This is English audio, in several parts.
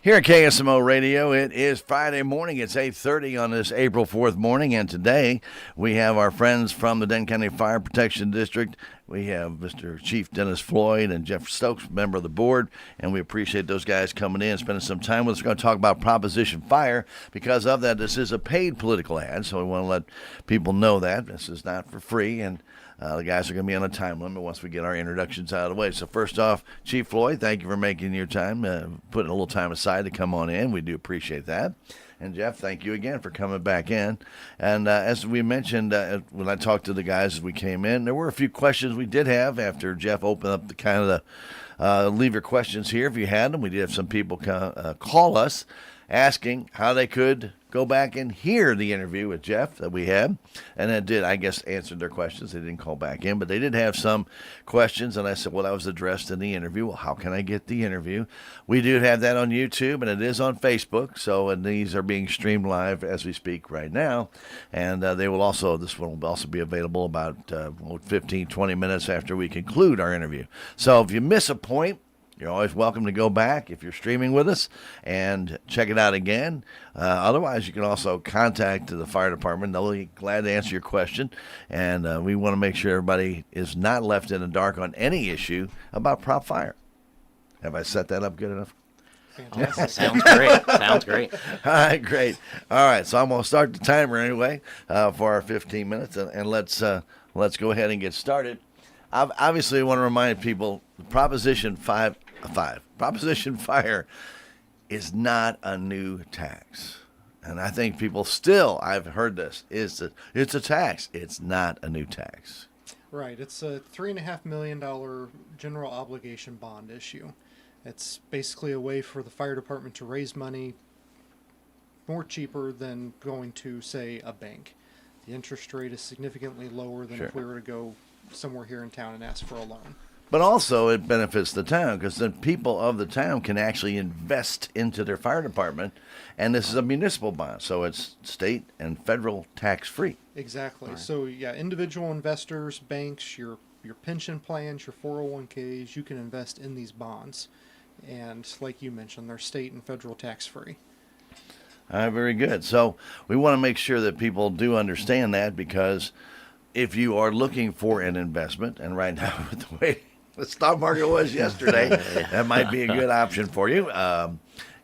Here at KSMO Radio, it is Friday morning. It's 8:30 on this April 4th morning, and today we have our friends from the Denton County Fire Protection District. We have Mr. Chief Dennis Floyd and Jeff Stokes, member of the board, and we appreciate those guys coming in, spending some time with us. We're going to talk about Proposition Fire. Because of that, this is a paid political ad, so we want to let people know that. This is not for free, and the guys are going to be on a time limit once we get our introductions out of the way. So first off, Chief Floyd, thank you for making your time, putting a little time aside to come on in. We do appreciate that. And Jeff, thank you again for coming back in. And as we mentioned when I talked to the guys as we came in, there were a few questions we did have after Jeff opened up leave your questions here if you had them. We did have some people call us asking how they could go back and hear the interview with Jeff that we had. And that did, I guess, answer their questions. They didn't call back in, but they did have some questions. And I said, well, that was addressed in the interview. Well, how can I get the interview? We do have that on YouTube, and it is on Facebook. So, and these are being streamed live as we speak right now. And this one will also be available about 15, 20 minutes after we conclude our interview. So if you miss a point, you're always welcome to go back if you're streaming with us and check it out again. Otherwise, you can also contact the fire department. They'll be glad to answer your question. And we want to make sure everybody is not left in the dark on any issue about Prop Fire. Have I set that up good enough? Fantastic. Sounds great. Sounds great. All right, great. All right, so I'm going to start the timer anyway for our 15 minutes, and let's go ahead and get started. Obviously, I want to remind people, Proposition Fire is not a new tax. And I think people still, I've heard this, it's a tax. It's not a new tax. Right. It's a $3.5 million general obligation bond issue. It's basically a way for the fire department to raise money more cheaper than going to, say, a bank. The interest rate is significantly lower than if we were to go somewhere here in town and ask for a loan. But also it benefits the town because then people of the town can actually invest into their fire department, and this is a municipal bond, so it's state and federal tax-free. Exactly. Right. So, yeah, individual investors, banks, your pension plans, your 401ks, you can invest in these bonds. And like you mentioned, they're state and federal tax-free. All right, very good. So we want to make sure that people do understand that, because if you are looking for an investment, and right now with the way the stock market was yesterday, that might be a good option for you. But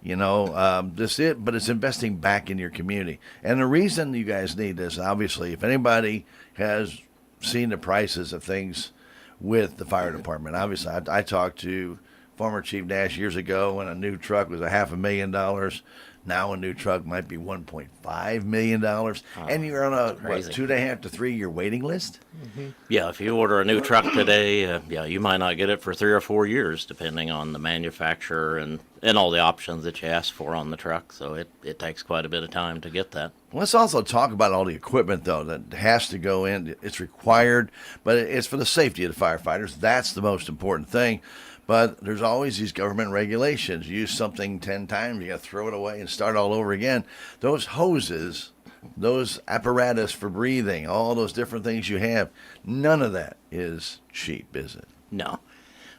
it's investing back in your community. And the reason you guys need this, obviously, if anybody has seen the prices of things with the fire department, obviously I talked to former Chief Nash years ago when a new truck was $500,000. Now a new truck might be $1.5 million, and you're on a 2.5 to 3 year waiting list. Mm-hmm. Yeah, if you order a new truck today, you might not get it for 3 or 4 years, depending on the manufacturer and all the options that you ask for on the truck. So it takes quite a bit of time to get that. Let's also talk about all the equipment, though, that has to go in. It's required, but it's for the safety of the firefighters. That's the most important thing. But there's always these government regulations. Use something 10 times, you got to throw it away and start all over again. Those hoses, those apparatus for breathing, all those different things you have, none of that is cheap, is it? No,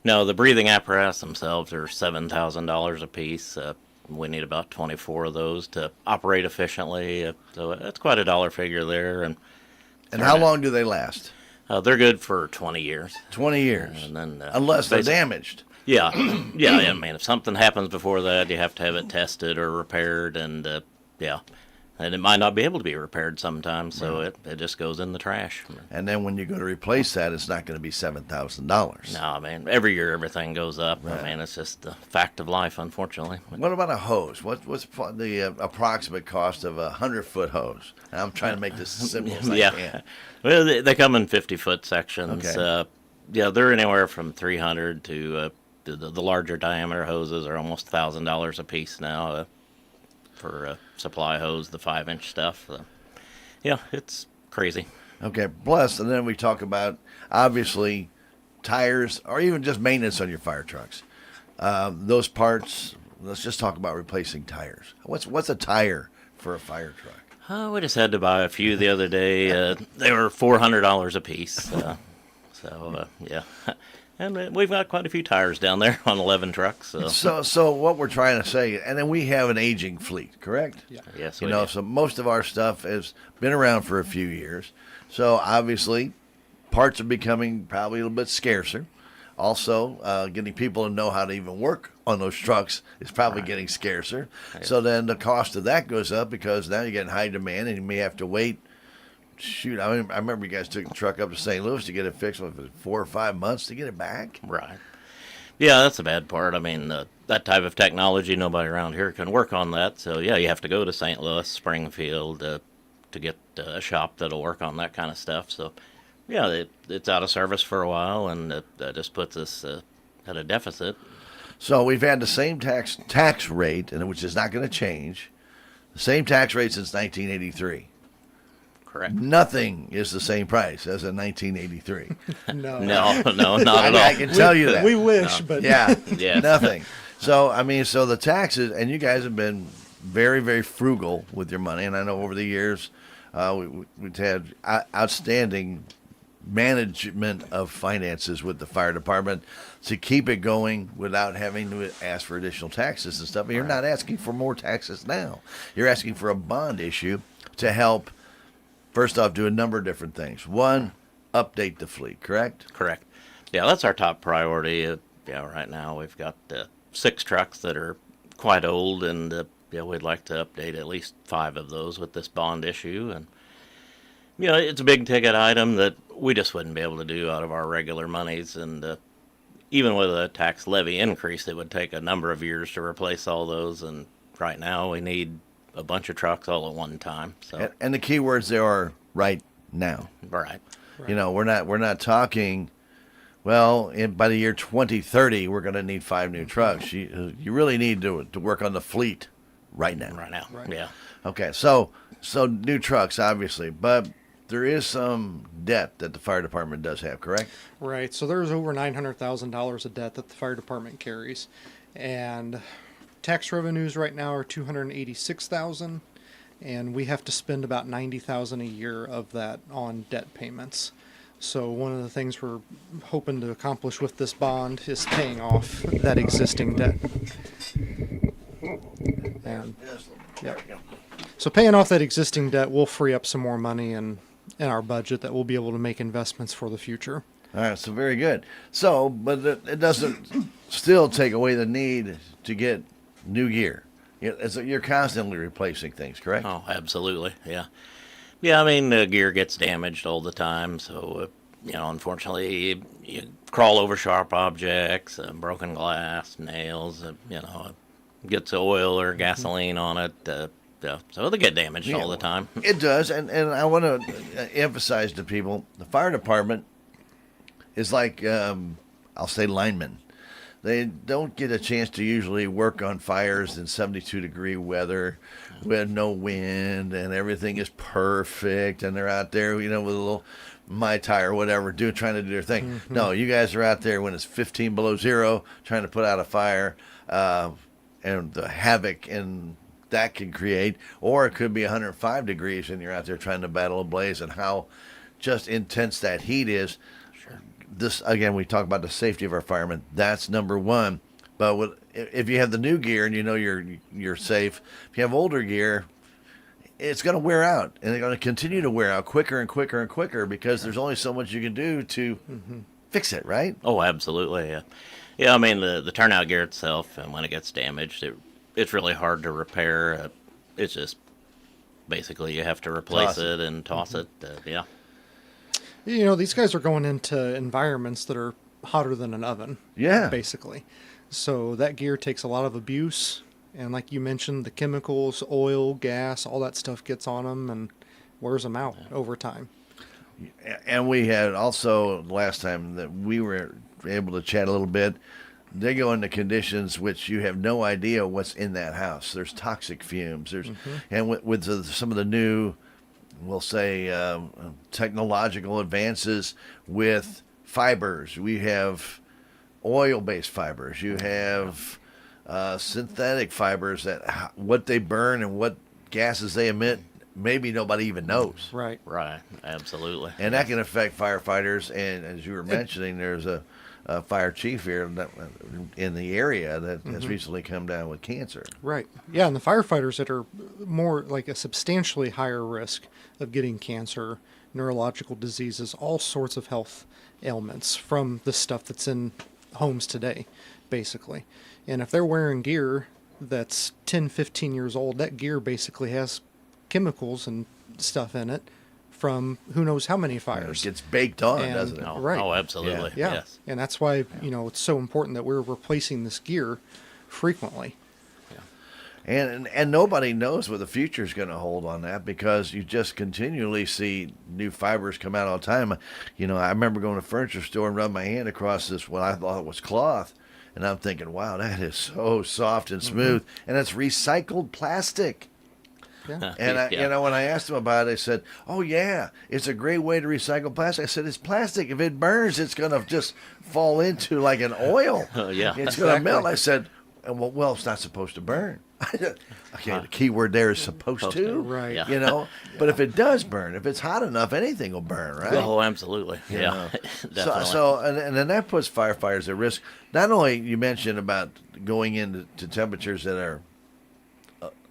the breathing apparatus themselves are $7,000 a piece. We need about 24 of those to operate efficiently. So that's quite a dollar figure there. And how long do they last? They're good for 20 years. 20 years. And then, unless they're damaged. Yeah. I mean, if something happens before that, you have to have it tested or repaired, and and it might not be able to be repaired sometimes, so it just goes in the trash. And then when you go to replace that, it's not going to be $7,000. No, I mean, every year everything goes up. Right. I mean, it's just the fact of life, unfortunately. What about a hose? What's the approximate cost of a 100-foot hose? I'm trying to make this as simple as I can. Well, they come in 50-foot sections. Okay. They're anywhere from $300 to the larger diameter hoses are almost $1,000 a piece now. For a supply hose, the 5-inch stuff. It's crazy. Okay, plus, and then we talk about, obviously, tires, or even just maintenance on your fire trucks. Those parts, let's just talk about replacing tires. What's a tire for a fire truck? We just had to buy a few the other day. They were $400 a piece. And we've got quite a few tires down there on 11 trucks. So what we're trying to say, and then we have an aging fleet, correct? Yeah. Yes, You we know, do. so most of our stuff has been around for a few years. So obviously, parts are becoming probably a little bit scarcer. Also, getting people to know how to even work on those trucks is probably Right. getting scarcer. So then the cost of that goes up because now you're getting high demand and you may have to wait. Shoot, I mean, I remember you guys took the truck up to St. Louis to get it fixed. What, 4 or 5 months to get it back? Right. Yeah, that's the bad part. I mean, that type of technology, nobody around here can work on that. So, yeah, you have to go to St. Louis, Springfield to get a shop that'll work on that kind of stuff. So, yeah, it's out of service for a while, and that just puts us at a deficit. So we've had the same tax rate, and which is not going to change. The same tax rate since 1983. Correct. Nothing is the same price as in 1983. No. No, not at all. I can tell you that. We wish, but Yeah, Yes. nothing. So I mean, so the taxes, and you guys have been very, very frugal with your money, and I know over the years we've had outstanding management of finances with the fire department to keep it going without having to ask for additional taxes and stuff. And you're not asking for more taxes now. You're asking for a bond issue to help. First off, do a number of different things. One, update the fleet, correct? Correct. Yeah, that's our top priority. Yeah, right now we've got 6 trucks that are quite old, and yeah, we'd like to update at least 5 of those with this bond issue. And you know, it's a big ticket item that we just wouldn't be able to do out of our regular monies. And even with a tax levy increase, it would take a number of years to replace all those. And right now, we need a bunch of trucks all at one time. So, And the key words there are right now. right. You know, we're not talking. Well, by the year 2030, we're going to need 5 new trucks. You really need to work on the fleet right now. Right now. Right. Yeah. Okay, so new trucks, obviously, but there is some debt that the fire department does have, correct? right. So there's over $900,000 of debt that the fire department carries, and tax revenues right now are $286,000, and we have to spend about $90,000 a year of that on debt payments. So one of the things we're hoping to accomplish with this bond is paying off that existing debt. And yeah. So paying off that existing debt will free up some more money in our budget that we'll be able to make investments for the future. All right, so very good. So, but it doesn't still take away the need to get new gear. You're constantly replacing things, correct? Oh, absolutely. Yeah. Yeah, I mean, the gear gets damaged all the time. So, you know, unfortunately, you crawl over sharp objects, broken glass, nails, you know, gets oil or gasoline on it. Yeah, so they get damaged all the time. It does, and I want to emphasize to people, the fire department is like, I'll say linemen. They don't get a chance to usually work on fires in 72-degree weather with no wind and everything is perfect, and they're out there, you know, with a little Mai Tai or whatever, trying to do their thing. Mm-hmm. No, you guys are out there when it's 15 below zero, trying to put out a fire, and the havoc that can create, or it could be 105 degrees and you're out there trying to battle a blaze, and how just intense that heat is. Sure. This, again, we talk about the safety of our firemen. That's number one. But if you have the new gear and you know you're safe, if you have older gear, it's going to wear out, and they're going to continue to wear out quicker and quicker and quicker because there's only so much you can do to fix it, right? Oh, absolutely. Yeah. Yeah, I mean, the turnout gear itself, and when it gets damaged, it's really hard to repair. It's just basically you have to replace it and toss it. Yeah. You know, these guys are going into environments that are hotter than an oven. Yeah. Basically. So that gear takes a lot of abuse. And like you mentioned, the chemicals, oil, gas, all that stuff gets on them and wears them out over time. And we had also, last time that we were able to chat a little bit, they go into conditions which you have no idea what's in that house. There's toxic fumes. And with some of the new, we'll say, technological advances with fibers. We have oil-based fibers. You have synthetic fibers that what they burn and what gases they emit, maybe nobody even knows. Right. Right. Absolutely. And that can affect firefighters. And as you were mentioning, there's a fire chief here in the area that has recently come down with cancer. Right. Yeah, and the firefighters that are more like a substantially higher risk of getting cancer, neurological diseases, all sorts of health ailments from the stuff that's in homes today, basically. And if they're wearing gear that's 10, 15 years old, that gear basically has chemicals and stuff in it from who knows how many fires. It gets baked on, And- doesn't it? Oh, Right. oh, absolutely. Yeah. Yes. And that's why, it's so important that we're replacing this gear frequently. And nobody knows what the future is going to hold on that, because you just continually see new fibers come out all the time. I remember going to a furniture store and rubbing my hand across this, what I thought was cloth, and I'm thinking, wow, that is so soft and smooth, and it's recycled plastic. Yeah. And when I asked them about it, they said, "Oh yeah, it's a great way to recycle plastic." I said, "It's plastic. If it burns, it's going to just fall into like an oil. Yeah. It's going to melt." I said, "Well, it's not supposed to burn." Okay, the key word there is supposed to. Right. Yeah. But if it does burn, if it's hot enough, anything will burn, right? Oh, absolutely. Yeah. Definitely. And then that puts firefighters at risk. Not only you mentioned about going into temperatures that are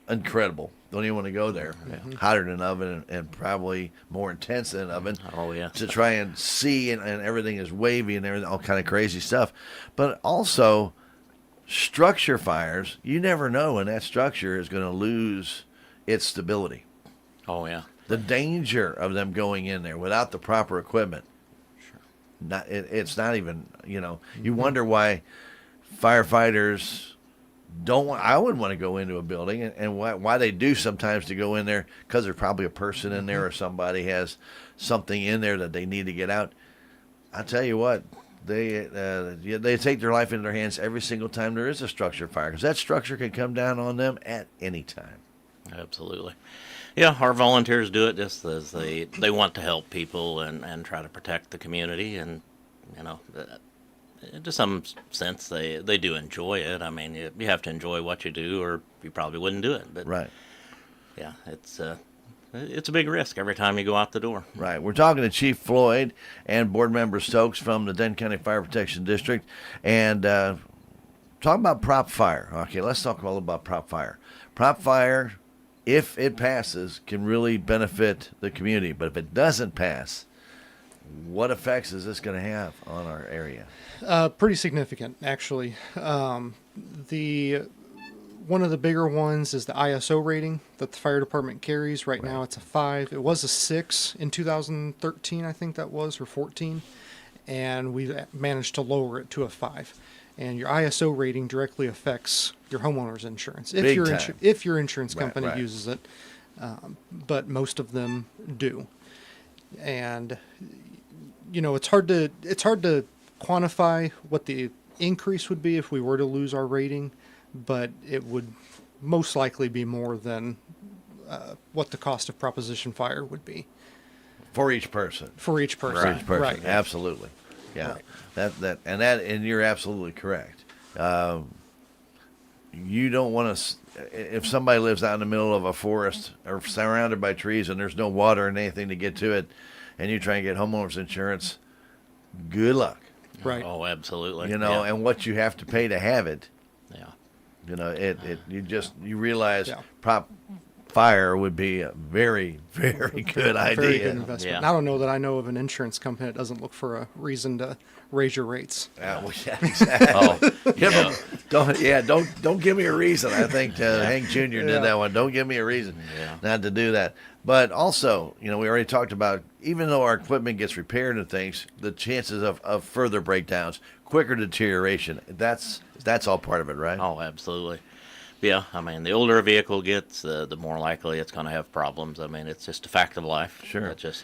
incredible. Don't even want to go there. Hotter than an oven and probably more intense than an oven. Oh, yeah. To try and see and everything is wavy and everything, all kind of crazy stuff. But also structure fires, you never know when that structure is going to lose its stability. Oh, yeah. The danger of them going in there without the proper equipment. Sure. It's not even, you wonder why firefighters I wouldn't want to go into a building, and why they do sometimes to go in there, because there's probably a person in there or somebody has something in there that they need to get out. I tell you what, they take their life into their hands every single time there is a structure fire, because that structure can come down on them at any time. Absolutely. Yeah, our volunteers do it just as they want to help people and try to protect the community, and to some sense they do enjoy it. I mean, you have to enjoy what you do, or you probably wouldn't do it. But Right. yeah, it's a big risk every time you go out the door. Right. We're talking to Chief Floyd and Board Member Stokes from the Denton County Fire Protection District, and talking about prop fire. Okay, let's talk all about prop fire. Prop fire, if it passes, can really benefit the community. But if it doesn't pass, what effects is this going to have on our area? Pretty significant, actually. One of the bigger ones is the ISO rating that the fire department carries. Right now it's a 5. It was a 6 in 2013, I think that was, or 14. And we managed to lower it to a 5. And your ISO rating directly affects your homeowner's insurance. Big time. If your insurance Right, company right. uses it. But most of them do. And, it's hard to quantify what the increase would be if we were to lose our rating, but it would most likely be more than what the cost of proposition fire would be For each person. for each person. For each person. Right. Absolutely. Yeah. Right. And you're absolutely correct. You don't want to, if somebody lives out in the middle of a forest or surrounded by trees and there's no water and anything to get to it, and you try and get homeowners insurance, good luck. Right. Oh, absolutely. Yeah. And what you have to pay to have it. Yeah. You realize Yeah. prop fire would be a very, very good idea. Very good investment. Yeah. And I don't know that I know of an insurance company that doesn't look for a reason to raise your rates. Yeah, exactly. Oh, Give yeah. 'em- don't give me a reason. I think Hank Jr. did Yeah. that one. Don't give me a reason Yeah. not to do that. But also, we already talked about, even though our equipment gets repaired and things, the chances of further breakdowns, quicker deterioration, that's all part of it, right? Oh, absolutely. Yeah, I mean, the older a vehicle gets, the more likely it's going to have problems. I mean, it's just a fact of life. Sure. It's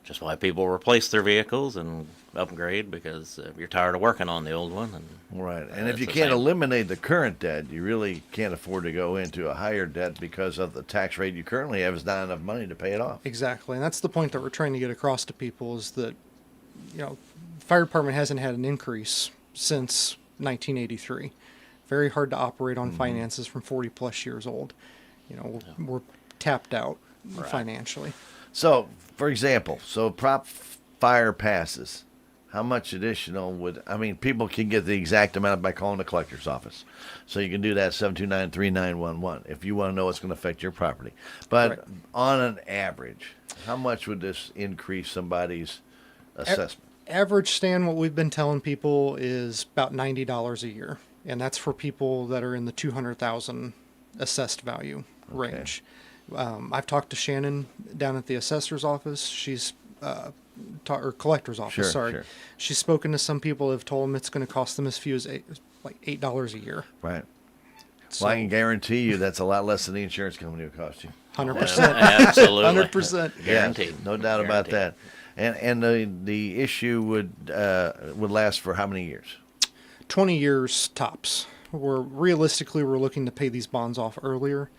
just why people replace their vehicles and upgrade, because you're tired of working on the old one. And Right. And if it's you the can't same. eliminate the current debt, you really can't afford to go into a higher debt, because of the tax rate you currently have is not enough money to pay it off. Exactly. And that's the point that we're trying to get across to people, is that, fire department hasn't had an increase since 1983. Very hard to operate on finances from 40 plus years old. We're tapped out financially. So, for example, prop fire passes. how much additional would, I mean, people can get the exact amount by calling the collector's office. So you can do that 729-3911 if you want to know what's going to affect your property. But Right. on an average, how much would this increase somebody's assessment? Average, Stan, what we've been telling people is about $90 a year, and that's for people that are in the 200,000 assessed value range. I've talked to Shannon down at the assessor's office. She's or collector's office. Sure, sorry, sure. she's spoken to some people who have told them it's going to cost them as few as like $8 a year. Right. So, Well, I can guarantee you that's a lot less than the insurance company will cost you. 100%. Absolutely. 100%. Guaranteed. Yes, no doubt about Guaranteed. that. And the issue would last for how many years? 20 years tops. We're looking to pay these bonds off earlier,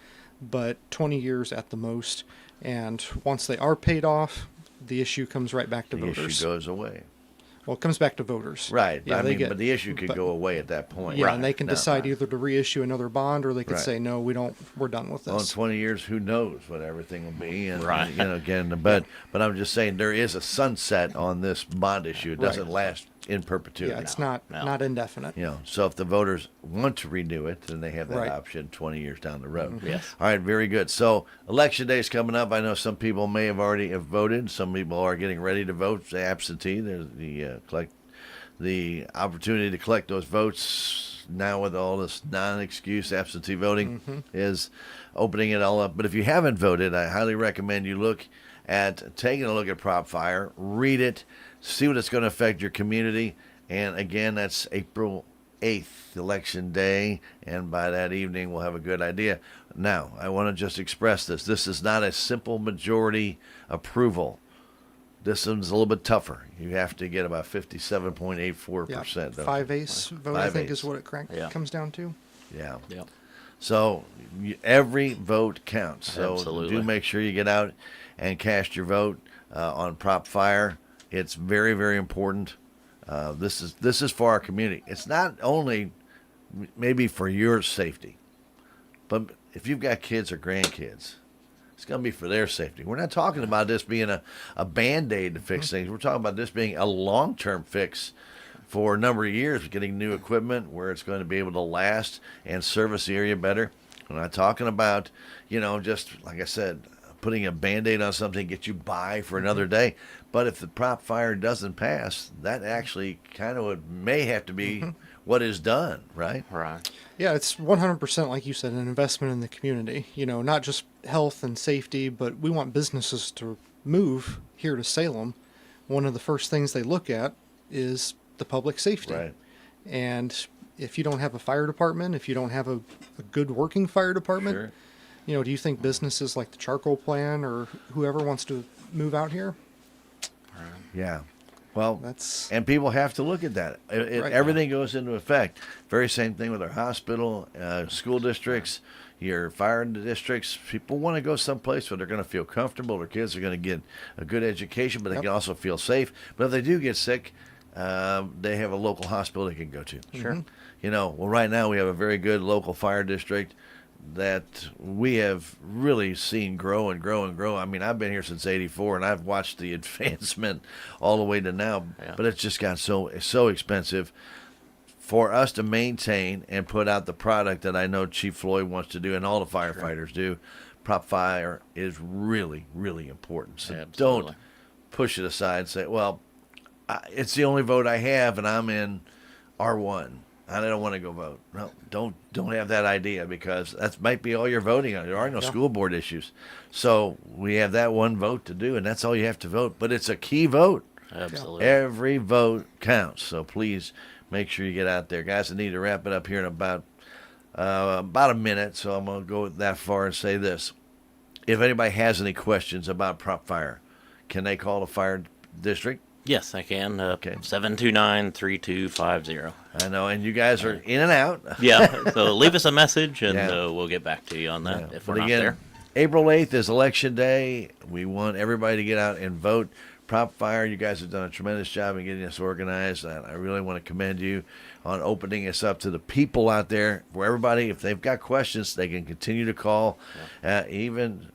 but 20 years at the most. And once they are paid off, the issue comes right back to The voters. issue goes away. Well, it comes back to voters. Right. Yeah, I they mean, get- but the issue could but- go away at that point. Yeah, Right. and they can No. decide either to reissue another bond or they could Right. say, no, we're done with Well, in this. 20 years, who knows what everything will be? And, Right. you know, again, but I'm just saying there is a sunset on this bond issue. It doesn't last in perpetuity. Yeah, it's not indefinite. You know, so if the voters want to renew it, then they have that Right. option 20 years down the road. Yes. All right, very good. So election day is coming up. I know some people may have already have voted. Some people are getting ready to vote. Say absentee. There's the opportunity to collect those votes now with all this non-excuse absentee voting is opening it all up. But if you haven't voted, I highly recommend you taking a look at Prop Fire, read it, see what it's going to affect your community. And again, that's April 8th, Election Day, and by that evening we'll have a good idea. Now, I want to just express this. This is not a simple majority approval. This one's a little bit tougher. You have to get about 57.84%. Yeah, 5/8 vote, I think, 5/8. is what it Yeah. comes down to. Yeah. Yep. So every vote counts. So Absolutely. do make sure you get out and cast your vote on Prop Fire. It's very, very important. This is for our community. It's not only maybe for your safety, but if you've got kids or grandkids, it's going to be for their safety. We're not talking about this being a Band-Aid to fix things. We're talking about this being a long-term fix for a number of years, getting new equipment where it's going to be able to last and service the area better. We're not talking about, just like I said, putting a Band-Aid on something to get you by for another day. But if the Prop Fire doesn't pass, that actually kind of may have to be what is done, right? Right. Yeah, it's 100%, like you said, an investment in the community. Not just health and safety, but we want businesses to move here to Salem. One of the first things they look at is the public safety. Right. And if you don't have a fire department, if you don't have a good working fire department, Sure. do you think businesses like the charcoal plant or whoever wants to move out here? Yeah. Well, That's and people have to look at that. Right. Everything goes into effect. Very same thing with our hospital, school districts, your fire districts. People want to go someplace where they're going to feel comfortable. Their kids are going to get a good education, but they can also feel safe. But if they do get sick, they have a local hospital they can go to. Sure. Well, right now we have a very good local fire district that we have really seen grow and grow and grow. I mean, I've been here since '84, and I've watched the advancement all the way to now. Yeah. But it's just got so expensive for us to maintain and put out the product that I know Chief Floyd wants to do, and all the firefighters do. Prop Fire is really, really important. So Absolutely. don't push it aside and say, "Well, it's the only vote I have, and I'm in R1." I don't want to go vote. No, don't have that idea, because that might be all you're voting on. There are no school board issues. So we have that one vote to do, and that's all you have to vote. But it's a key vote. Absolutely. Every vote counts. So please make sure you get out there. Guys, I need to wrap it up here in about a minute, so I'm going to go that far and say this. If anybody has any questions about Prop Fire, can they call the fire district? Yes, I can. Okay. 729-3250. I know, and you guys are in and out. Yeah, so leave us a message, and Yeah. We'll get back to you on that if we're But not again, there. April 8th is Election Day. We want everybody to get out and vote. Prop Fire, you guys have done a tremendous job in getting us organized. And I really want to commend you on opening us up to the people out there. For everybody, if they've got questions, they can continue to call. Even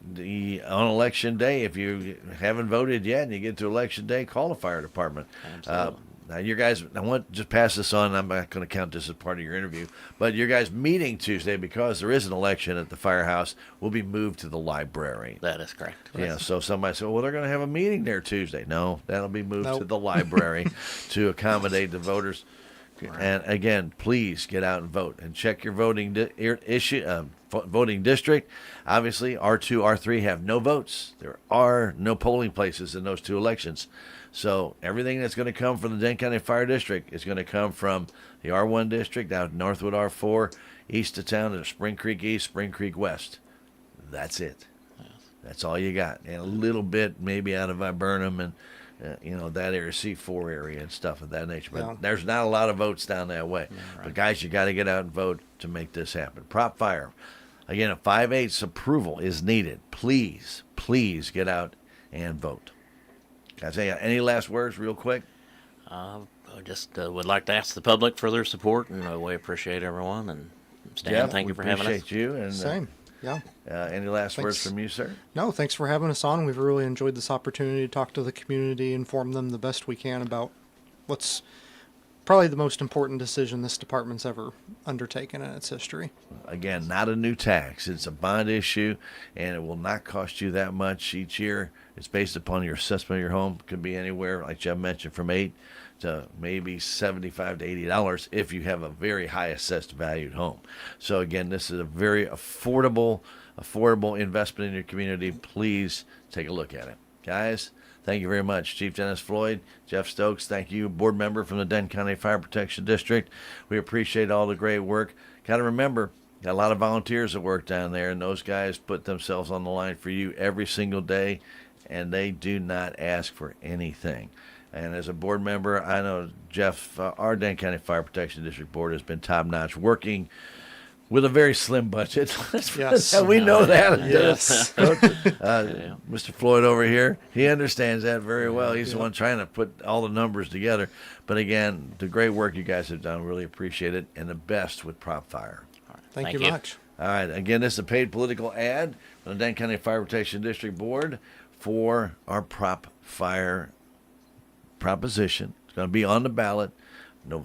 on Election Day, if you haven't voted yet and you get to Election Day, call the fire department. Absolutely. Now, your guys, I want to just pass this on. I'm not going to count this as part of your interview, but your guys' meeting Tuesday, because there is an election at the firehouse, will be moved to the library. That is correct. Yeah, so somebody said, well, they're going to have a meeting there Tuesday. No, that'll be moved to Nope. the library to accommodate the voters. And again, please get out and vote and check your voting voting district. Obviously, R2, R3 have no votes. There are no polling places in those two elections. So everything that's going to come from the Denton County Fire District is going to come from the R1 district out Northwood R4, east of town to Spring Creek East, Spring Creek West. That's it. That's all you got, and a little bit maybe out of Viburnum and that area, C4 area and stuff of that nature. But Yeah. there's not a lot of votes down that way. But guys, you got to get out and vote to make this happen. Prop Fire, again, a 5/8 approval is needed. Please, please get out and vote. Guys, any last words, real quick? I just would like to ask the public for their support, and we appreciate everyone. And Stan, Jeff, thank we you for having us. appreciate you. And Same. Yeah. any last words Thanks. from you, sir? No, thanks for having us on. We've really enjoyed this opportunity to talk to the community, inform them the best we can about what's probably the most important decision this department's ever undertaken in its history. Again, not a new tax. It's a bond issue, and it will not cost you that much each year. It's based upon your assessment of your home. It could be anywhere, like Jeff mentioned, from $8 to maybe $75 to $80 if you have a very high assessed valued home. So again, this is a very affordable investment in your community. Please take a look at it. Guys, thank you very much. Chief Dennis Floyd, Jeff Stokes, thank you. Board member from the Denton County Fire Protection District. We appreciate all the great work. Got to remember, got a lot of volunteers that work down there, and those guys put themselves on the line for you every single day, and they do not ask for anything. And as a board member, I know Jeff, our Denton County Fire Protection District Board has been top-notch, working with a very slim budget. Yes. We know that. Yes. Mr. Floyd over here, he understands that very well. He's the one trying to put all the numbers together. But again, the great work you guys have done, really appreciate it, and the best with Prop Fire. Thank you much. All right, again, this is a paid political ad from the Denton County Fire Protection District Board for our Prop Fire proposition. It's going to be on the ballot April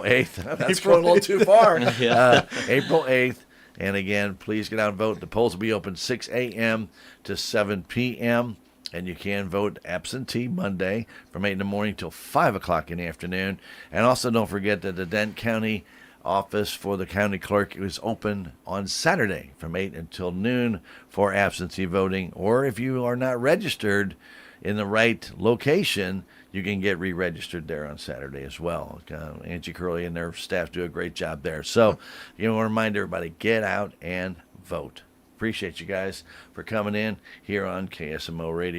8th. That's going a little too far. April 8th. And again, please get out and vote. The polls will be open 6 a.m. to 7 p.m. And you can vote absentee Monday from 8 in the morning till 5 o'clock in the afternoon. And also don't forget that the Denton County office for the county clerk is open on Saturday from 8 until noon for absentee voting. Or if you are not registered in the right location, you can get re-registered there on Saturday as well. Angie Curley and their staff do a great job there. So, want to remind everybody, get out and vote. Appreciate you guys for coming in here on KSMO Radio.